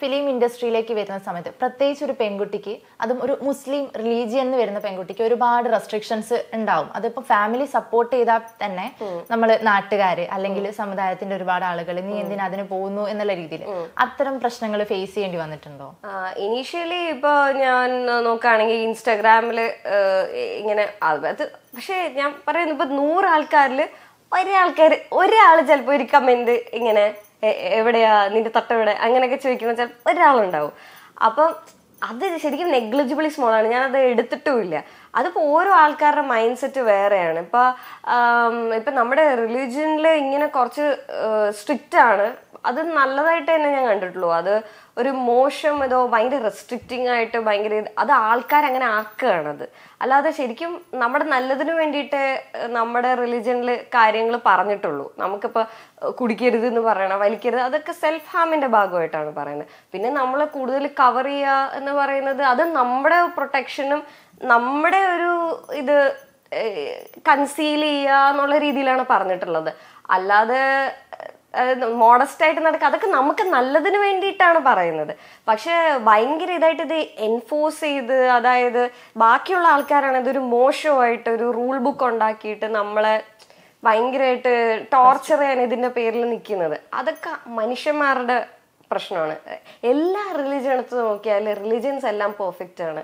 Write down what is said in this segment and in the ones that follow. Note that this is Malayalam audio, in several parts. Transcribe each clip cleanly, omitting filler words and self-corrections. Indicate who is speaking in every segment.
Speaker 1: ഫിലിം ഇൻഡസ്ട്രിയിലേക്ക് വരുന്ന സമയത്ത് പ്രത്യേകിച്ച് ഒരു പെൺകുട്ടിക്ക്, അതും ഒരു മുസ്ലിം റിലീജിയൻ എന്ന് വരുന്ന പെൺകുട്ടിക്ക് ഒരുപാട് റെസ്ട്രിക്ഷൻസ് ഉണ്ടാവും. അതിപ്പോ ഫാമിലി സപ്പോർട്ട് ചെയ്താൽ തന്നെ നമ്മൾ നാട്ടുകാര് അല്ലെങ്കിൽ സമുദായത്തിന്റെ ഒരുപാട് ആളുകൾ നീ എന്തിനാ അതിന് പോകുന്നു എന്നുള്ള രീതിയിൽ അത്തരം പ്രശ്നങ്ങൾ ഫേസ് ചെയ്യേണ്ടി വന്നിട്ടുണ്ടോ?
Speaker 2: ഇനീഷ്യലി ഇപ്പൊ ഞാൻ നോക്കുകയാണെങ്കിൽ ഇൻസ്റ്റാഗ്രാമില് ഇങ്ങനെ അത്, പക്ഷെ ഞാൻ പറയുന്നു ഇപ്പൊ 100 ആൾക്കാരിൽ ഒരാൾ ചിലപ്പോ ഒരു കമന്റ് ഇങ്ങനെ എവിടെയാ നിന്റെ തൊട്ടെവിടെ അങ്ങനെയൊക്കെ ചോദിക്കുന്ന ചിലപ്പോൾ ഒരാളുണ്ടാവും. അപ്പം അത് ശരിക്കും നെഗ്ലിജിബിളി സ്മോൾ ആണ്, ഞാനത് എടുത്തിട്ടുമില്ല. അതിപ്പോൾ ഓരോ ആൾക്കാരുടെ മൈൻഡ് സെറ്റ് വേറെയാണ്. ഇപ്പം നമ്മുടെ റിലീജിയനിൽ ഇങ്ങനെ കുറച്ച് സ്ട്രിക്റ്റ് ആണ്, അത് നല്ലതായിട്ട് തന്നെ ഞാൻ കണ്ടിട്ടുള്ളൂ. അത് ഒരു മോശം ഏതോ ഭയങ്കര റെസ്ട്രിക്റ്റിംഗ് ആയിട്ട് ഭയങ്കര അത് ആൾക്കാരങ്ങനെ ആക്കുകയാണത്. അല്ലാതെ ശരിക്കും നമ്മുടെ നല്ലതിന് വേണ്ടിയിട്ട് നമ്മുടെ റിലിജനിൽ കാര്യങ്ങൾ പറഞ്ഞിട്ടുള്ളൂ. നമുക്കിപ്പോൾ കുടിക്കരുത് എന്ന് പറയണം, വലിക്കരുത്, അതൊക്കെ സെൽഫ് ഹാമിന്റെ ഭാഗമായിട്ടാണ് പറയുന്നത്. പിന്നെ നമ്മളെ കൂടുതൽ കവർ ചെയ്യുക എന്ന് പറയുന്നത് അത് നമ്മുടെ പ്രൊട്ടക്ഷനും നമ്മുടെ ഒരു ഇത് കൺസീൽ ചെയ്യുക എന്നുള്ള രീതിയിലാണ് പറഞ്ഞിട്ടുള്ളത്. അല്ലാതെ മോഡസ്റ്റ് ആയിട്ട് നടക്കുക അതൊക്കെ നമുക്ക് നല്ലതിന് വേണ്ടിയിട്ടാണ് പറയുന്നത്. പക്ഷെ ഭയങ്കര ഇതായിട്ട് ഇത് എൻഫോഴ്സ് ചെയ്ത്, അതായത് ബാക്കിയുള്ള ആൾക്കാരാണ് ഇതൊരു മോശമായിട്ട് ഒരു റൂൾ ബുക്ക് ഉണ്ടാക്കിയിട്ട് നമ്മളെ ഭയങ്കരമായിട്ട് ടോർച്ചർ ചെയ്യാൻ ഇതിന്റെ പേരിൽ നിൽക്കുന്നത്. അതൊക്കെ മനുഷ്യന്മാരുടെ പ്രശ്നമാണ്. എല്ലാ റിലീജിയൻ എടുത്ത് നോക്കിയാൽ റിലീജിയൻസ് എല്ലാം പെർഫെക്റ്റ് ആണ്.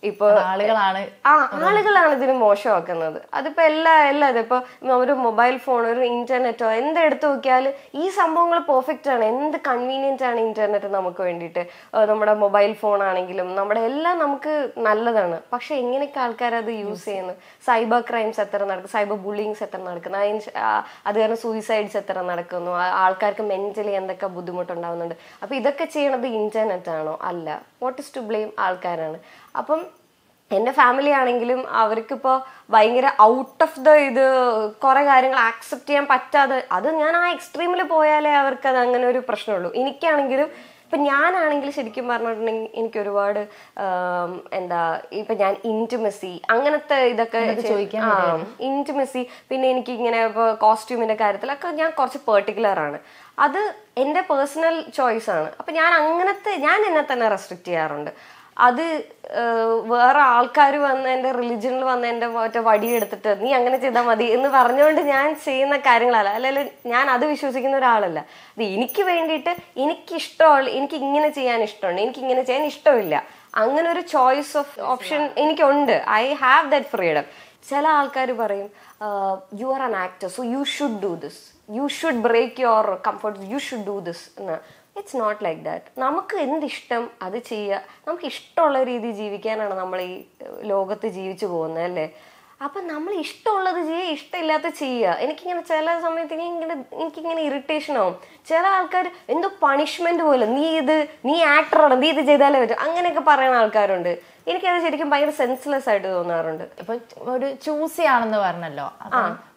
Speaker 2: ഇപ്പൊ ആളുകളാണ് ഇതിന് മോശമാക്കുന്നത്. അതിപ്പോ എല്ലാം ഇപ്പൊ ഒരു മൊബൈൽ ഫോൺ, ഒരു ഇന്റർനെറ്റോ എന്തെടുത്ത് നോക്കിയാൽ ഈ സംഭവങ്ങൾ പെർഫെക്റ്റ് ആണ്. എന്ത് കൺവീനിയന്റ് ആണ് ഇന്റർനെറ്റ് നമുക്ക് വേണ്ടിയിട്ട്. നമ്മുടെ മൊബൈൽ ഫോൺ ആണെങ്കിലും നമ്മുടെ എല്ലാം നമുക്ക് നല്ലതാണ്. പക്ഷെ എങ്ങനെയൊക്കെ ആൾക്കാർ അത് യൂസ് ചെയ്യുന്നു. സൈബർ ക്രൈംസ് എത്ര നടക്കും, സൈബർ ബുള്ളിങ്സ് എത്ര നടക്കുന്നു, അത് കാരണം സൂയിസൈഡ്സ് എത്ര നടക്കുന്നു, ആൾക്കാർക്ക് മെന്റലി എന്തൊക്കെ ബുദ്ധിമുട്ടുണ്ടാവുന്നുണ്ട്. അപ്പൊ ഇതൊക്കെ ചെയ്യണത് ഇന്റർനെറ്റ് ആണോ? അല്ല. What is to blame? ആൾക്കാരാണ്. അപ്പം എൻ്റെ ഫാമിലി ആണെങ്കിലും അവർക്കിപ്പോൾ ഭയങ്കര ഔട്ട് ഓഫ് ദ ഇത് കുറേ കാര്യങ്ങൾ ആക്സെപ്റ്റ് ചെയ്യാൻ പറ്റാതെ, അത് ഞാൻ ആ എക്സ്ട്രീമിൽ പോയാലേ അവർക്ക് അത് അങ്ങനെ ഒരു പ്രശ്നമുള്ളൂ. എനിക്കാണെങ്കിലും ഇപ്പം ഞാനാണെങ്കിൽ ശരിക്കും പറഞ്ഞിട്ടുണ്ടെങ്കിൽ എനിക്ക് ഒരുപാട് ഇപ്പം ഞാൻ ഇൻറ്റിമസി അങ്ങനത്തെ ഇതൊക്കെ ഇൻറ്റിമസി, പിന്നെ എനിക്ക് ഇങ്ങനെ ഇപ്പോൾ കോസ്റ്റ്യൂമിൻ്റെ കാര്യത്തിലൊക്കെ ഞാൻ കുറച്ച് പെർട്ടിക്കുലറാണ്. അത് എൻ്റെ പേഴ്സണൽ ചോയ്സാണ്. അപ്പം ഞാൻ എന്നെ തന്നെ റെസ്ട്രിക്റ്റ് ചെയ്യാറുണ്ട്. അത് വേറെ ആൾക്കാർ വന്ന് എൻ്റെ റിലിജനിൽ വന്ന് എൻ്റെ മറ്റേ വടിയെടുത്തിട്ട് നീ അങ്ങനെ ചെയ്താൽ മതി എന്ന് പറഞ്ഞുകൊണ്ട് ഞാൻ ചെയ്യുന്ന കാര്യങ്ങളല്ല. അല്ലെങ്കിൽ ഞാൻ അത് വിശ്വസിക്കുന്ന ഒരാളല്ല. അത് എനിക്ക് വേണ്ടിയിട്ട് എനിക്ക് ഇങ്ങനെ ചെയ്യാൻ ഇഷ്ടമുണ്ട്, എനിക്ക് ഇങ്ങനെ ചെയ്യാൻ ഇഷ്ടമില്ല. അങ്ങനെ ഒരു ചോയ്സ് ഓഫ് ഓപ്ഷൻ എനിക്കുണ്ട്. I have that freedom. ചില ആൾക്കാർ പറയും you are an actor so you should do this, you should break your comfort, you should do this എന്ന്. It's not like that. നമുക്ക് എന്തിഷ്ടം അത് ചെയ്യുക. നമുക്ക് ഇഷ്ടമുള്ള രീതി ജീവിക്കാനാണ് നമ്മൾ ഈ ലോകത്ത് ജീവിച്ചു പോകുന്നത്, അല്ലേ? അപ്പം നമ്മൾ ഇഷ്ടമുള്ളത് ചെയ്യുക, ഇഷ്ടമില്ലാത്ത ചെയ്യുക. എനിക്കിങ്ങനെ ചില സമയത്ത് എനിക്കിങ്ങനെ ഇറിറ്റേഷൻ ആവും. ചില ആൾക്കാർ എന്തോ പണിഷ്മെന്റ് പോലെ നീ ആക്ടറാണ്, നീ ഇത് ചെയ്താലേ പറ്റും, അങ്ങനെയൊക്കെ പറയുന്ന ആൾക്കാരുണ്ട്. എനിക്കത് ശരിക്കും ഭയങ്കര സെൻസ്ലെസ് ആയിട്ട് തോന്നാറുണ്ട്.
Speaker 1: ഇപ്പൊ ഒരു ചൂസ് ചെയ്യാണെന്ന് പറഞ്ഞല്ലോ,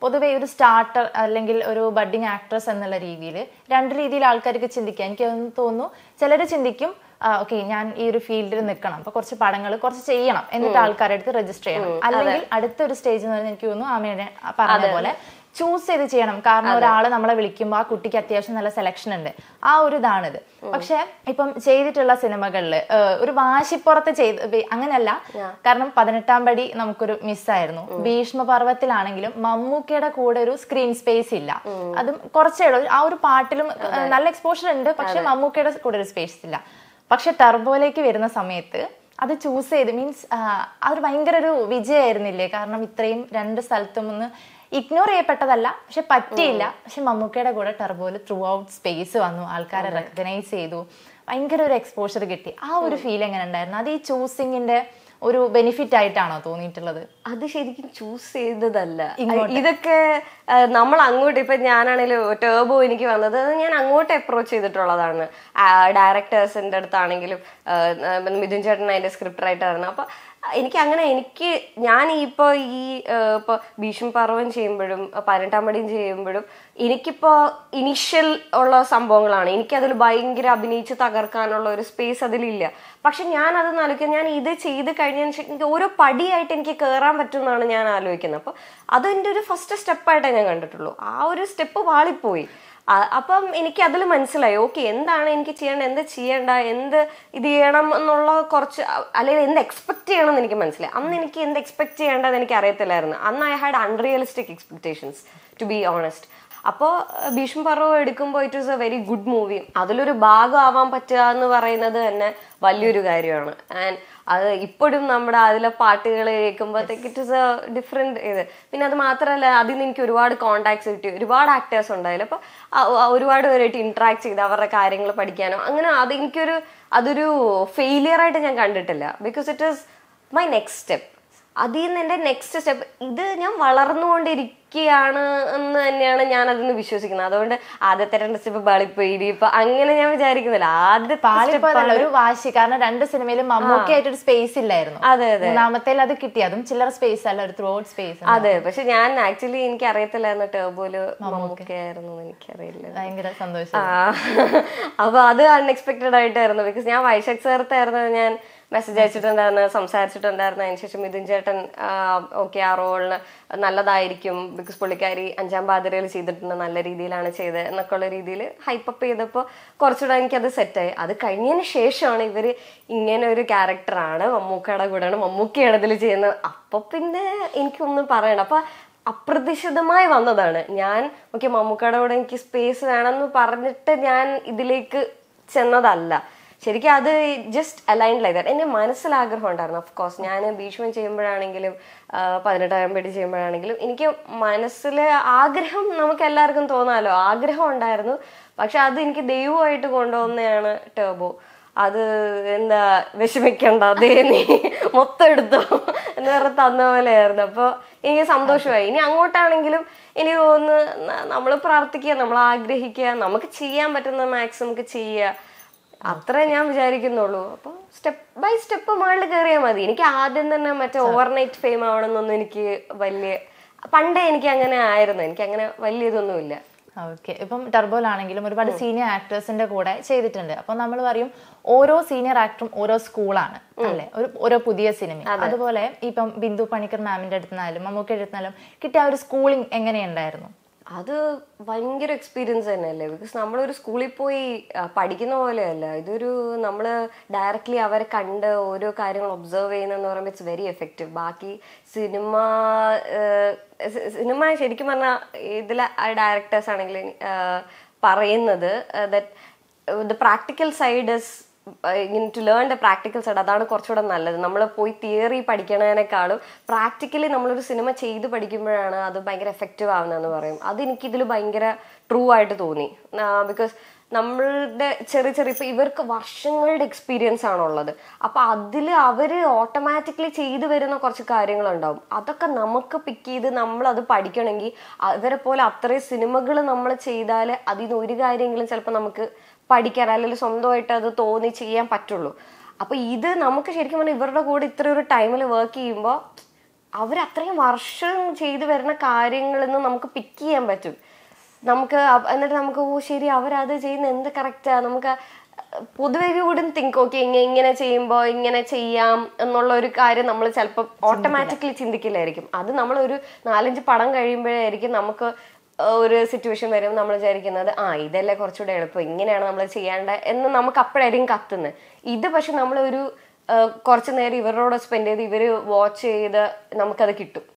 Speaker 1: പൊതുവെ ഒരു സ്റ്റാർട്ടർ അല്ലെങ്കിൽ ഒരു ബഡ്ഡിങ് ആക്ട്രസ് എന്നുള്ള രീതിയിൽ 2 രീതിയിൽ ആൾക്കാർക്ക് ചിന്തിക്കാം. എനിക്ക് തോന്നുന്നു ചിലർ ചിന്തിക്കും ഓക്കെ ഞാൻ ഈ ഒരു ഫീൽഡിൽ നിൽക്കണം, അപ്പൊ കുറച്ച് പടങ്ങൾ കുറച്ച് ചെയ്യണം, എന്നിട്ട് ആൾക്കാരുടെ അടുത്ത് രജിസ്റ്റർ ചെയ്യണം. അല്ലെങ്കിൽ അടുത്തൊരു സ്റ്റേജ് എന്ന് പറഞ്ഞാൽ എനിക്ക് തോന്നുന്നു ആമയുടെ പറഞ്ഞ പോലെ ചൂസ് ചെയ്ത് ചെയ്യണം. കാരണം ഒരാള് നമ്മളെ വിളിക്കുമ്പോൾ ആ കുട്ടിക്ക് അത്യാവശ്യം നല്ല സെലക്ഷൻ ഉണ്ട്, ആ ഒരു ഇതാണിത്. പക്ഷെ ഇപ്പം ചെയ്തിട്ടുള്ള സിനിമകളില് ഒരു വാശിപ്പുറത്ത് അങ്ങനെയല്ല. കാരണം 18-ാം പടി നമുക്കൊരു മിസ്സായിരുന്നു. ഭീഷ്മപർവത്തിലാണെങ്കിലും മമ്മൂക്കയുടെ കൂടെ ഒരു സ്ക്രീൻ സ്പേസ് ഇല്ല. അതും കുറച്ചേ ഉള്ളൂ. ആ ഒരു പാട്ടിലും നല്ല എക്സ്പോഷർ ഉണ്ട്, പക്ഷെ മമ്മൂക്കയുടെ കൂടെ ഒരു സ്പേസ് ഇല്ല. പക്ഷെ ടർബോയിലേക്ക് വരുന്ന സമയത്ത് അത് ചൂസ് ചെയ്ത് മീൻസ് അതൊരു ഭയങ്കര ഒരു വിജയമായിരുന്നില്ലേ? കാരണം ഇത്രയും 2 സ്ഥലത്തും ഒന്ന് ഇഗ്നോർ ചെയ്യപ്പെട്ടതല്ല, പക്ഷെ പറ്റിയില്ല. പക്ഷെ മമ്മൂക്കയുടെ കൂടെ ടർബോയിൽ ത്രൂ ഔട്ട് സ്പേസ് വന്നു, ആൾക്കാരെ റെക്കഗ്നൈസ് ചെയ്തു, ഭയങ്കര ഒരു എക്സ്പോഷർ കിട്ടി. ആ ഒരു ഫീൽ എങ്ങനെ ഉണ്ടായിരുന്നു? അത് ഈ ചൂസിങ്ങിന്റെ ഒരു ബെനിഫിറ്റ് ആയിട്ടാണോ തോന്നിയിട്ടുള്ളത്?
Speaker 2: അത് ശരിക്കും ചൂസ് ചെയ്തതല്ല. ഇതൊക്കെ നമ്മൾ അങ്ങോട്ട്, ഇപ്പൊ ഞാനാണെങ്കിലും ടേബോ എനിക്ക് വന്നത് ഞാൻ അങ്ങോട്ട് അപ്രോച്ച് ചെയ്തിട്ടുള്ളതാണ്. ഡയറക്ടേഴ്സിന്റെ അടുത്താണെങ്കിലും മിഥുൻ ചേട്ടൻ അതിന്റെ സ്ക്രിപ്റ്റ് റൈറ്ററായിരുന്നു. അപ്പൊ ഞാൻ ഇപ്പോൾ ഭീഷ്മ പർവം ചെയ്യുമ്പോഴും 18-ാം പടിയും ചെയ്യുമ്പോഴും എനിക്കിപ്പോ ഇനിഷ്യൽ ഉള്ള സംഭവങ്ങളാണ്. എനിക്കതിൽ ഭയങ്കര അഭിനയിച്ച് തകർക്കാനുള്ള ഒരു സ്പേസ് അതിലില്ല. പക്ഷെ ഞാൻ അത് നൽകുക, ഞാൻ ഇത് ചെയ്ത് കഴിഞ്ഞതിന് ശേഷം എനിക്ക് ഓരോ പടിയായിട്ട് എനിക്ക് കയറാൻ പറ്റുമെന്നാണ് ഞാൻ ആലോചിക്കുന്നത്. അപ്പൊ അതെൻ്റെ ഒരു ഫസ്റ്റ് സ്റ്റെപ്പായിട്ടേ ഞാൻ കണ്ടിട്ടുള്ളൂ. ആ ഒരു സ്റ്റെപ്പ് വാളിപ്പോയി. അപ്പം എനിക്ക് അതിൽ മനസ്സിലായി ഓക്കെ എന്താണ് എനിക്ക് ചെയ്യേണ്ടത്, എന്ത് ചെയ്യേണ്ട, എന്ത് ഇത് ചെയ്യണം എന്നുള്ള കുറച്ച്, അല്ലെങ്കിൽ എന്ത് എക്സ്പെക്ട് ചെയ്യണം എന്ന് എനിക്ക് മനസ്സിലായി. അന്ന് എനിക്ക് എന്ത് എക്സ്പെക്ട് ചെയ്യേണ്ടത് എനിക്ക് അറിയത്തില്ലായിരുന്നു. അന്ന് I had unrealistic expectations to be honest. അപ്പോൾ ഭീഷ്മ പർവ്വം എടുക്കുമ്പോൾ it is a very good movie. അതിലൊരു ഭാഗമാവാൻ പറ്റുക എന്ന് പറയുന്നത് തന്നെ വലിയൊരു കാര്യമാണ്. ആൻഡ് അത് ഇപ്പോഴും നമ്മുടെ അതിലെ പാട്ടുകൾ കേൾക്കുമ്പോഴത്തേക്ക് ഇറ്റ് ഇസ് എ ഡിഫറെൻറ്റ് ഇത്. പിന്നെ അത് മാത്രമല്ല, അതിൽ നിന്ന് എനിക്ക് ഒരുപാട് കോണ്ടാക്ട്സ് കിട്ടി, ഒരുപാട് ആക്ടേഴ്സ് ഉണ്ടായില്ല. അപ്പോൾ ഒരുപാട് പേരായിട്ട് ഇൻട്രാക്ട് ചെയ്ത് അവരുടെ കാര്യങ്ങൾ പഠിക്കാനോ അങ്ങനെ അതൊരു ഫെയിലിയറായിട്ട് ഞാൻ കണ്ടിട്ടില്ല. Because it is my next step. അതിൽ നിന്ന് എൻ്റെ നെക്സ്റ്റ് സ്റ്റെപ്പ് ഇത് ഞാൻ വളർന്നുകൊണ്ടിരിക്കുകയാണ് എന്ന് തന്നെയാണ് ഞാൻ അതിന് വിശ്വസിക്കുന്നത്. അതുകൊണ്ട് ആദ്യത്തെ 2 സ്റ്റെപ്പ് പാളിപ്പോയി ഇപ്പൊ അങ്ങനെ ഞാൻ വിചാരിക്കുന്നില്ല.
Speaker 1: ഒരു വാശി, കാരണം 2 സിനിമയിലും മമ്മൂക്കി ആയിട്ടൊരു സ്പേസ് ഇല്ലായിരുന്നു.
Speaker 2: അതെ അതെ,
Speaker 1: മൂന്നാമത്തേൽ അത് കിട്ടി. അതും ചില്ലറ സ്പേസ് അല്ല, ഒരു ത്രൂ ഔട്ട് സ്പേസ്.
Speaker 2: അതെ, പക്ഷെ ഞാൻ ആക്ച്വലി എനിക്ക് അറിയത്തില്ലായിരുന്നു ടർബോയില് മമ്മൂക്കി ആയിരുന്നു, എനിക്കറിയില്ല.
Speaker 1: ഭയങ്കര സന്തോഷം.
Speaker 2: അപ്പൊ അത് അൺഎക്സ്പെക്ടഡ് ആയിട്ടായിരുന്നു. ബിക്കോസ് ഞാൻ വൈശാഖ് സാറത്തായിരുന്നു ഞാൻ മെസ്സേജ് അയച്ചിട്ടുണ്ടായിരുന്നു, സംസാരിച്ചിട്ടുണ്ടായിരുന്നു. അതിനുശേഷം മിഥുൻ ചേട്ടൻ ഓക്കെ ആ റോളിന് നല്ലതായിരിക്കും, ബിക്കോസ് പുള്ളിക്കാരി 5-ാം പാതിരയിൽ ചെയ്തിട്ടുണ്ട്, നല്ല രീതിയിലാണ് ചെയ്തത് എന്നൊക്കെ ഉള്ള രീതിയിൽ ഹൈപ്പപ്പ് ചെയ്തപ്പോൾ കുറച്ചുകൂടെ എനിക്കത് സെറ്റായി. അത് കഴിഞ്ഞതിന് ശേഷമാണ് ഇവർ ഇങ്ങനെ ഒരു ക്യാരക്ടറാണ്, മമ്മൂക്കയുടെ കൂടെയാണ്, മമ്മൂക്കയാണ് ഇതിൽ ചെയ്യുന്നത്. അപ്പോൾ പിന്നെ എനിക്കൊന്നും പറയണം. അപ്പം അപ്രതീക്ഷിതമായി വന്നതാണ്. ഞാൻ ഓക്കെ മമ്മൂക്കയുടെ കൂടെ എനിക്ക് സ്പേസ് വേണമെന്ന് പറഞ്ഞിട്ട് ഞാൻ ഇതിലേക്ക് ചെന്നതല്ല. ശരിക്കും അത് ജസ്റ്റ് അലൈൻഡ് ലൈക്ക് ദാറ്റ്. എൻ്റെ മനസ്സിലാഗ്രഹം ഉണ്ടായിരുന്നു. ഓഫ് കോഴ്സ് ഞാൻ ഭീഷ്മം ചെയ്യുമ്പോഴാണെങ്കിലും 18-ാം പടി ചെയ്യുമ്പോഴാണെങ്കിലും എനിക്ക് മനസ്സിൽ ആഗ്രഹം, നമുക്ക് എല്ലാവർക്കും തോന്നാമല്ലോ, ആഗ്രഹം ഉണ്ടായിരുന്നു. പക്ഷെ അത് എനിക്ക് ദൈവമായിട്ട് കൊണ്ടുവന്നതാണ് ടർബോ. അത് എന്താ വിഷമിക്കണ്ട, അതേ നീ മൊത്തം എടുത്തോ എന്ന് പറഞ്ഞ് തന്ന പോലെയായിരുന്നു. അപ്പോൾ എനിക്ക് സന്തോഷമായി. ഇനി അങ്ങോട്ടാണെങ്കിലും എനിക്ക് തോന്നുന്നു നമ്മൾ പ്രാർത്ഥിക്കുക, നമ്മൾ ആഗ്രഹിക്കുക, നമുക്ക് ചെയ്യാൻ പറ്റുന്ന മാക്സിമം നമുക്ക് ചെയ്യുക, അത്ര ഞാൻ വിചാരിക്കുന്നുള്ളൂ. അപ്പോൾ സ്റ്റെപ്പ് ബൈ സ്റ്റെപ്പ് മുകളിൽ കയറിയാൽ മതി. എനിക്ക് ആദ്യം തന്നെ മറ്റേ ഓവർനൈറ്റ് ഫെയിം ആവണമെന്നൊന്നും എനിക്ക് പണ്ടേ എനിക്ക് അങ്ങനെ ആയിരുന്നു. എനിക്ക് അങ്ങനെ വലിയ ഇതൊന്നുമില്ല.
Speaker 1: ഓക്കെ, ഇപ്പം ടർബോയിലാണെങ്കിലും ഒരുപാട് സീനിയർ ആക്ടേഴ്സിന്റെ കൂടെ ചെയ്തിട്ടുണ്ട്. അപ്പൊ നമ്മൾ പറയും ഓരോ സീനിയർ ആക്ടറും ഓരോ സ്കൂളാണ് അല്ലെ, ഓരോ പുതിയ സിനിമ. അതുപോലെ ഇപ്പം ബിന്ദു പണിക്കർ മാമിന്റെ അടുത്തുനിന്നാലും മമ്മൂക്കയുടെ അടുത്തുനിന്നാലും കിട്ടിയ ആ ഒരു സ്കൂളിംഗ് എങ്ങനെയുണ്ടായിരുന്നു?
Speaker 2: അത് ഭയങ്കര എക്സ്പീരിയൻസ് തന്നെയല്ലേ. ബിക്കോസ് നമ്മളൊരു സ്കൂളിൽ പോയി പഠിക്കുന്ന പോലെയല്ല, ഇതൊരു നമ്മൾ ഡയറക്റ്റ്ലി അവരെ കണ്ട് ഓരോ കാര്യങ്ങൾ ഒബ്സർവ് ചെയ്യുന്നതെന്ന് പറയുമ്പോൾ ഇറ്റ്സ് വെരി എഫക്റ്റീവ്. ബാക്കി സിനിമ ശരിക്കും പറഞ്ഞാൽ ഇതിലെ ഡയറക്ടേഴ്സ് ആണെങ്കിൽ പറയുന്നത് that the practical side is to learn the practical side. അതാണ് കുറച്ചുകൂടെ നല്ലത്. നമ്മൾ പോയി തിയറി പഠിക്കണതിനേക്കാളും പ്രാക്ടിക്കലി നമ്മളൊരു സിനിമ ചെയ്ത് പഠിക്കുമ്പോഴാണ് അത് ഭയങ്കര എഫക്റ്റീവ് ആവുന്നതെന്ന് പറയും. അത് എനിക്കിതിൽ ഭയങ്കര ട്രൂ ആയിട്ട് തോന്നി. ബിക്കോസ് നമ്മളുടെ ചെറിയ ഇപ്പം ഇവർക്ക് വർഷങ്ങളുടെ എക്സ്പീരിയൻസ് ആണുള്ളത്. അപ്പം അതിൽ അവർ ഓട്ടോമാറ്റിക്കലി ചെയ്തു വരുന്ന കുറച്ച് കാര്യങ്ങളുണ്ടാവും. അതൊക്കെ നമുക്ക് പിക്ക് ചെയ്ത് നമ്മളത് പഠിക്കണമെങ്കിൽ അവരെ പോലെ അത്രയും സിനിമകൾ നമ്മൾ ചെയ്താൽ അതിൽ നിന്ന് ഒരു കാര്യമെങ്കിലും ചിലപ്പോൾ നമുക്ക് പഠിക്കാൻ അല്ലെങ്കിൽ സ്വന്തമായിട്ട് അത് തോന്നി ചെയ്യാൻ പറ്റുള്ളൂ. അപ്പോൾ ഇത് നമുക്ക് ശരിക്കും പറഞ്ഞാൽ ഇവരുടെ കൂടെ ഇത്രയൊരു ടൈമിൽ വർക്ക് ചെയ്യുമ്പോൾ അവരത്രയും വർഷം ചെയ്തു വരുന്ന കാര്യങ്ങളിൽ നിന്ന് നമുക്ക് പിക്ക് ചെയ്യാൻ പറ്റും. നമുക്ക് എന്നിട്ട് നമുക്ക് ശരി അവരത് ചെയ്യുന്ന എന്ത് കറക്റ്റാണ്, നമുക്ക് പൊതുവെ വുഡൻ തിങ്ക് ഓക്കെ ഇങ്ങനെ ചെയ്യുമ്പോൾ ഇങ്ങനെ ചെയ്യാം എന്നുള്ള ഒരു കാര്യം നമ്മൾ ചിലപ്പോൾ ഓട്ടോമാറ്റിക്കലി ചിന്തിക്കില്ലായിരിക്കും. അത് നമ്മളൊരു 4-5 പടം കഴിയുമ്പോഴായിരിക്കും നമുക്ക് ഒരു സിറ്റുവേഷൻ വരും നമ്മൾ വിചാരിക്കുന്നത് ഇതല്ലേ കുറച്ചുകൂടെ എളുപ്പം, ഇങ്ങനെയാണ് നമ്മൾ ചെയ്യേണ്ടത് എന്ന് നമുക്ക് അപ്പോഴായിരിക്കും കത്തുന്നത്. ഇത് പക്ഷെ നമ്മളൊരു കുറച്ച് നേരം ഇവരോട് സ്പെൻഡ് ചെയ്ത് ഇവർ വാച്ച് ചെയ്ത് നമുക്കത് കിട്ടും.